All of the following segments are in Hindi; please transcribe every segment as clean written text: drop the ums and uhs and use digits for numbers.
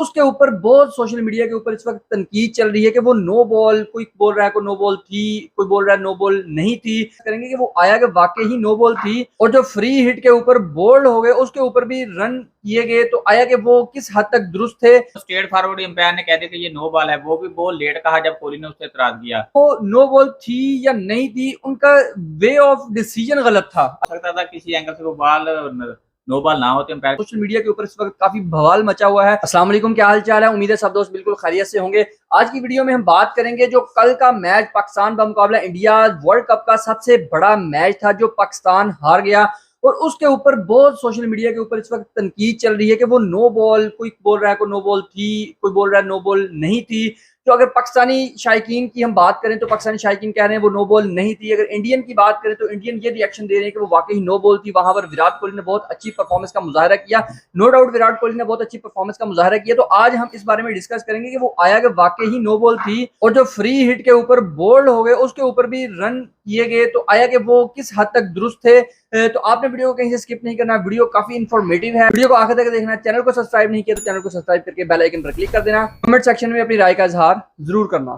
उसके ऊपर बहुत सोशल मीडिया के ऊपर इस वक्त तनकीद चल रही है कि वो नो बॉल, कोई बोल रहा है को नो बॉल थी, कोई बोल रहा है नो बॉल नहीं थी। करेंगे कि वो आया कि वाकई ही नो बॉल थी, और जो फ्री हिट के ऊपर बोल्ड हो गए उसके ऊपर भी रन किए गए, तो आया कि वो किस हद तक दुरुस्त थे। स्ट्रेट फॉरवर्ड एम्पायर ने कह दिया कि ये नो बॉल है, वो भी बहुत लेट कहा जब कोहली ने उससे एतराज किया। वो नो बॉल थी या नहीं थी, उनका वे ऑफ डिसीजन गलत था। सकता था किसी एंगल से वो बॉल नो बॉल ना होते एम्पायर। सोशल मीडिया के ऊपर इस वक्त काफी बवाल मचा हुआ है। अस्सलाम वालेकुम, क्या हाल चाल है? उम्मीद है सब दोस्त बिल्कुल खैरियत से होंगे। आज की वीडियो में हम बात करेंगे जो कल का मैच पाकिस्तान का मुकाबला इंडिया वर्ल्ड कप का सबसे बड़ा मैच था, जो पाकिस्तान हार गया, और उसके ऊपर बहुत सोशल मीडिया के ऊपर इस वक्त तनकीद चल रही है कि वो नो बॉल, कोई बोल रहा है को नो बॉल थी, कोई बोल रहा है नो बॉल नहीं थी। तो अगर पाकिस्तानी शायकीन की हम बात करें तो पाकिस्तानी शायकीन कह रहे हैं वो नो बॉल नहीं थी। अगर इंडियन की बात करें तो इंडियन ये रिएक्शन दे रहे हैं कि वो वाकई नो बॉल थी। वहां पर विराट कोहली ने बहुत अच्छी परफॉर्मेंस का मुजाहरा किया, नो डाउट विराट कोहली ने बहुत अच्छी परफॉर्मेंस का मुजाहरा किया। तो आज हम इस बारे में डिस्कस करेंगे कि वो आया कि वाकई ही नो बॉल थी, और जो फ्री हिट के ऊपर बोल्ड हो गए उसके ऊपर भी रन किए गए, तो आया कि वो किस हद तक दुरुस्त थे। तो आपने वीडियो को कहीं से स्किप नहीं करना, वीडियो काफी इंफॉर्मेटिव है, वीडियो को आखिर तक देखना। चैनल को सब्सक्राइब नहीं किया तो चैनल को सब्सक्राइब करके बेल आइकन पर क्लिक कर देना। कमेंट सेक्शन में अपनी राय का इजहार जरूर करना।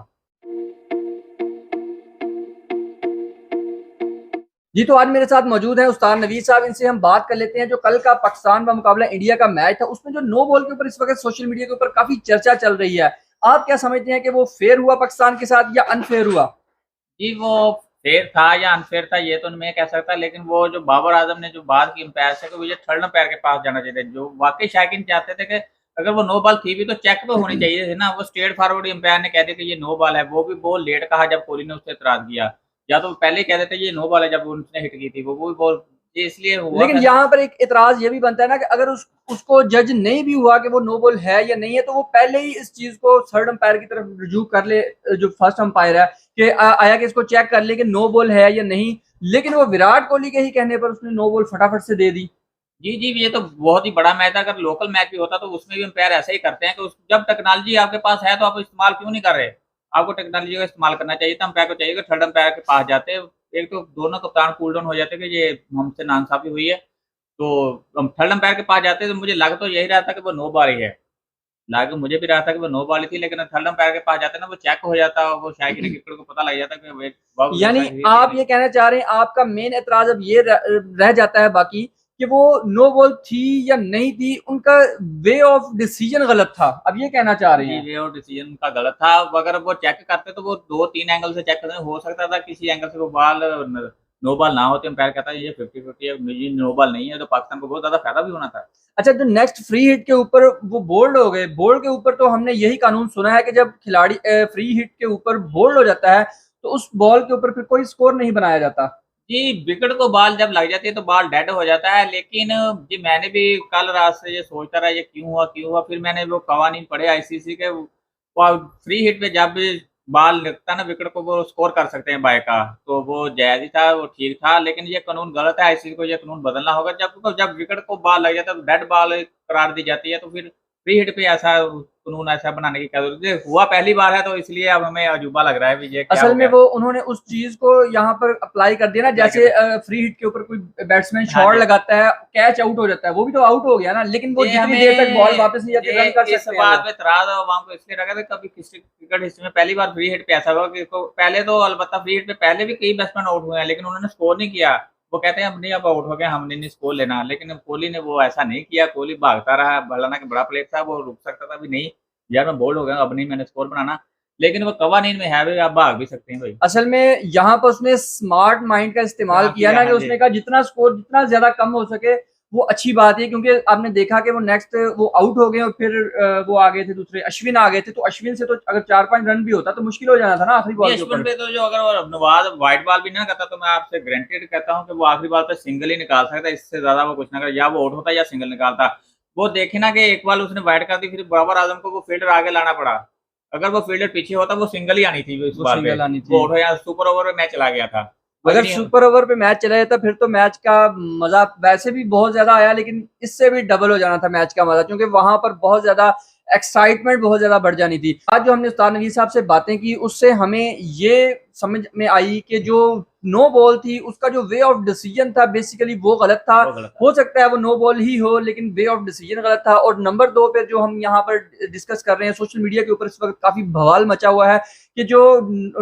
जी, तो आज मेरे साथ मौजूद है उस्ताद नवीद साहब, इनसे हम बात कर लेते हैं जो कल का पाकिस्तान का मुकाबला इंडिया का मैच था, उसमें जो नो बॉल के ऊपर इस वक्त सोशल मीडिया के ऊपर काफी चर्चा चल रही है। आप क्या समझते हैं कि वो फेयर हुआ पाकिस्तान के साथ या अनफेयर हुआ? जी, वो फेयर था या अनफेयर था ये तो मैं कह सकता, लेकिन वो जो बाबर आजम ने जो बात की एम्पायर से कि वो ये थर्ड एम्पायर के पास जाना चाहिए, जो वाकई शायकीन चाहते थे कि अगर वो नो बॉल थी भी तो चेक तो होनी चाहिए थी ना। वो स्ट्रेट फॉरवर्ड एम्पायर ने कह दिया कि ये नो बॉल है, वो भी बहुत लेट कहा जब कोहली ने उससे एतराज किया। या तो पहले ही कह देते ये नो बॉल है जब उन्होंने हिट की थी, वो भी बॉल ये इसलिए हुआ लेकिन फैसला। यहाँ पर एक इतराज ये भी बनता है ना कि अगर उसको जज नहीं भी हुआ कि वो नो बॉल है या नहीं है, तो वो पहले ही इस चीज को थर्ड अंपायर की तरफ रिज्यू कर ले, जो फर्स्ट अंपायर है, कि आया कि इसको चेक कर ले कि नो बॉल है या नहीं। लेकिन वो विराट कोहली के ही कहने पर उसने नो बॉल फटाफट से दे दी। जी, जी, ये तो बहुत ही बड़ा मैच था। अगर लोकल मैच भी होता तो उसमें भी एम्पायर ऐसा ही करते हैं कि उस जब टेक्नोलॉजी आपके पास है तो आप इस्तेमाल क्यों नहीं कर रहे? आपको टेक्नोलॉजी का इस्तेमाल करना चाहिए था। एम्पायर को चाहिए कि थर्ड एम्पायर के पास जाते। एक तो दोनों कप्तान कूल डाउन हो जाते कि ये हमसे नाइंसाफ़ी हुई है, तो हम थर्ड एम्पायर के पास जाते तो मुझे लग तो यही रहा था कि वो नो बॉल ही है। लग मुझे भी रहा था कि वो नो बॉल ही थी, लेकिन थर्ड एम्पायर के पास जाते ना वो चेक हो जाता, वो शायद क्रिकेटर को पता लग जाता कि वे बाउंस यानी ऐसा हुई है या आप नहीं। ये कहना चाह रहे हैं, आपका मेन एतराज अब ये रह जाता है बाकी, कि वो नो बॉल थी या नहीं थी, उनका वे ऑफ डिसीजन गलत था। अब ये कहना चाह रहे जी, हैं। वे और डिसीजन उनका गलत था। अब अगर वो चेक करते तो वो 2-3 एंगल से चेक करते, हो सकता था किसी एंगल से वो बॉल न नो बॉल ना होते, एम्पायर कहता है ये 50-50 है, ये नो बॉल नहीं है, तो पाकिस्तान को बहुत ज़्यादा फ़ायदा भी होना था। अच्छा, जो नेक्स्ट फ्री हिट के ऊपर वो बोल्ड हो गए, बोल्ड के ऊपर तो हमने यही कानून सुना है कि जब खिलाड़ी फ्री हिट के ऊपर बोल्ड हो जाता है तो उस बॉल के ऊपर फिर कोई स्कोर नहीं बनाया जाता। जी, विकेट को बॉल जब लग जाती है तो बॉल डेड हो जाता है, लेकिन जी मैंने भी कल रात से ये सोचता रहा ये क्यों हुआ क्यों हुआ? फिर मैंने वो कवानीन पढ़े आईसीसी के, वो फ्री हिट पे जब भी बॉल लगता है ना विकेट को, वो स्कोर कर सकते हैं बाय का, तो वो जायज़ ही था, वो ठीक था। लेकिन ये कानून गलत है, आईसीसी को ये कानून बदलना होगा। जब जब विकेट को बॉल लग जाता है तो डेड बॉल करार दी जाती है, तो फिर फ्री हिट पे ऐसा कानून ऐसा बनाने की क्या ज़रूरत है? हुआ पहली बार है तो इसलिए अब हमें अजूबा लग रहा है भी ये क्या असल हो में गया? वो उन्होंने उस चीज को यहाँ पर अप्लाई कर दिया ना, अप्लाई जैसे कर फ्री हिट के ऊपर कोई बैट्समैन हाँ शॉट जी। लगाता है, कैच आउट हो जाता है, वो भी तो आउट हो गया ना, लेकिन वो ये जितनी देर तक बॉल हमें वापस नहीं जाती ये रन कर इस सकते हैं बात वो। पे इतराज़ है अवाम को इसलिए लगा था, कभी किसी क्रिकेट हिस्ट्री में पहली बार फ्री हिट पे ऐसा हुआ कि को पहले तो अलबत्ता फ्री हिट पे पहले भी कई बैट्समैन आउट हुए हैं, लेकिन उन्होंने स्कोर नहीं किया। वो कहते हैं हम नहीं अब आउट हो गए, हमने नहीं स्कोर लेना। लेकिन कोहली ने वो ऐसा नहीं किया, कोहली भागता रहा, हालांकि बड़ा प्लेयर था, वो रुक सकता था भी नहीं, यार मैं बोल्ड हो गया अब नहीं मैंने स्कोर बनाना। लेकिन वो कवानीन में है, भाई आप भाग भी सकते हैं भाई। असल में यहाँ पर उसने स्मार्ट माइंड का इस्तेमाल हाँ किया किया, ना, कि हाँ जी। उसने कहा जितना स्कोर जितना ज्यादा कम हो सके वो अच्छी बात है, क्योंकि आपने देखा कि वो नेक्स्ट वो आउट हो गए और फिर वो आ गए थे दूसरे, अश्विन आ गए थे, तो अश्विन से तो अगर 4-5 रन भी होता तो मुश्किल हो जाना था ना आखिरी जी, बॉल के अश्विन ऊपर। पे तो जो अगर वो नवाज़ व्हाइट बॉल भी ना करता तो मैं आपसे गारंटीड कहता हूँ कि वो आखिरी बॉल पे सिंगल ही निकाल सकता, इससे ज़्यादा वो कुछ ना करे, या वो आउट होता या सिंगल निकालता। वो देखे ना कि एक बॉल उसने व्हाइट कर दी, फिर बाबर आज़म को वो फील्डर आगे लाना पड़ा। अगर वो फील्डर पीछे होता वो सिंगल ही आनी थी उस वो बॉल पे। सिंगल आनी वो थी। आउट हो या सुपर ओवर में मैच चला गया था। वो भी अगर नहीं। सुपर ओवर पे मैच चला जाता फिर तो मैच का मजा वैसे भी बहुत ज्यादा आया, लेकिन इससे भी डबल हो जाना था मैच का मजा, क्योंकि वहां पर बहुत ज्यादा एक्साइटमेंट बहुत ज्यादा बढ़ जानी थी। आज जो हमने उस्ताद नवीद साहब से बातें की उससे हमें ये समझ में आई कि जो नो बॉल थी उसका जो वे ऑफ डिसीजन था बेसिकली वो गलत था। हो सकता है वो नो बॉल ही हो लेकिन वे ऑफ डिसीजन गलत था। और नंबर 2 पे जो हम यहाँ पर डिस्कस कर रहे हैं, सोशल मीडिया के ऊपर इस वक्त काफी बवाल मचा हुआ है कि जो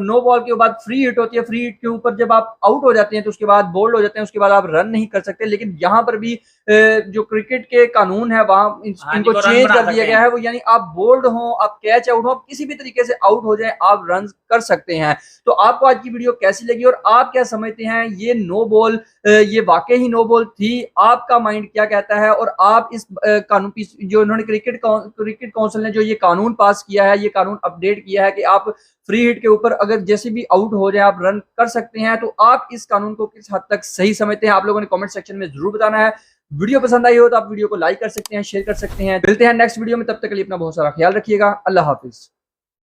नो बॉल के बाद फ्री हिट होती है, फ्री हिट के ऊपर जब आप आउट हो जाते हैं तो उसके बाद बोल्ड हो जाते हैं, उसके बाद आप रन नहीं कर सकते। लेकिन यहाँ पर भी जो क्रिकेट के कानून है वहां इनको चेंज कर दिया गया है। वो यानी आप बोल्ड हो, आप कैच आउट हो, आप किसी भी तरीके से आउट हो जाए आप रन कर सकते हैं। तो आपको आज की वीडियो कैसी लगी और आप क्या समझते हैं ये नो बॉल ये वाकई ही नो बॉल थी? आपका माइंड क्या कहता है? और आप इस कानून जो इन्होंने क्रिकेट काउंसिल ने जो ये कानून पास किया है, ये कानून अपडेट किया है कि आप फ्री हिट के ऊपर अगर जैसे भी आउट हो जाए आप रन कर सकते हैं, तो आप इस कानून को किस हद तक सही समझते हैं? आप लोगों ने कमेंट सेक्शन में जरूर बताना है। वीडियो पसंद आई हो तो आप वीडियो को लाइक कर सकते हैं, शेयर कर सकते हैं। मिलते हैं नेक्स्ट वीडियो में, तब तक के लिए अपना बहुत सारा ख्याल रखिएगा। अल्लाह हाफिज।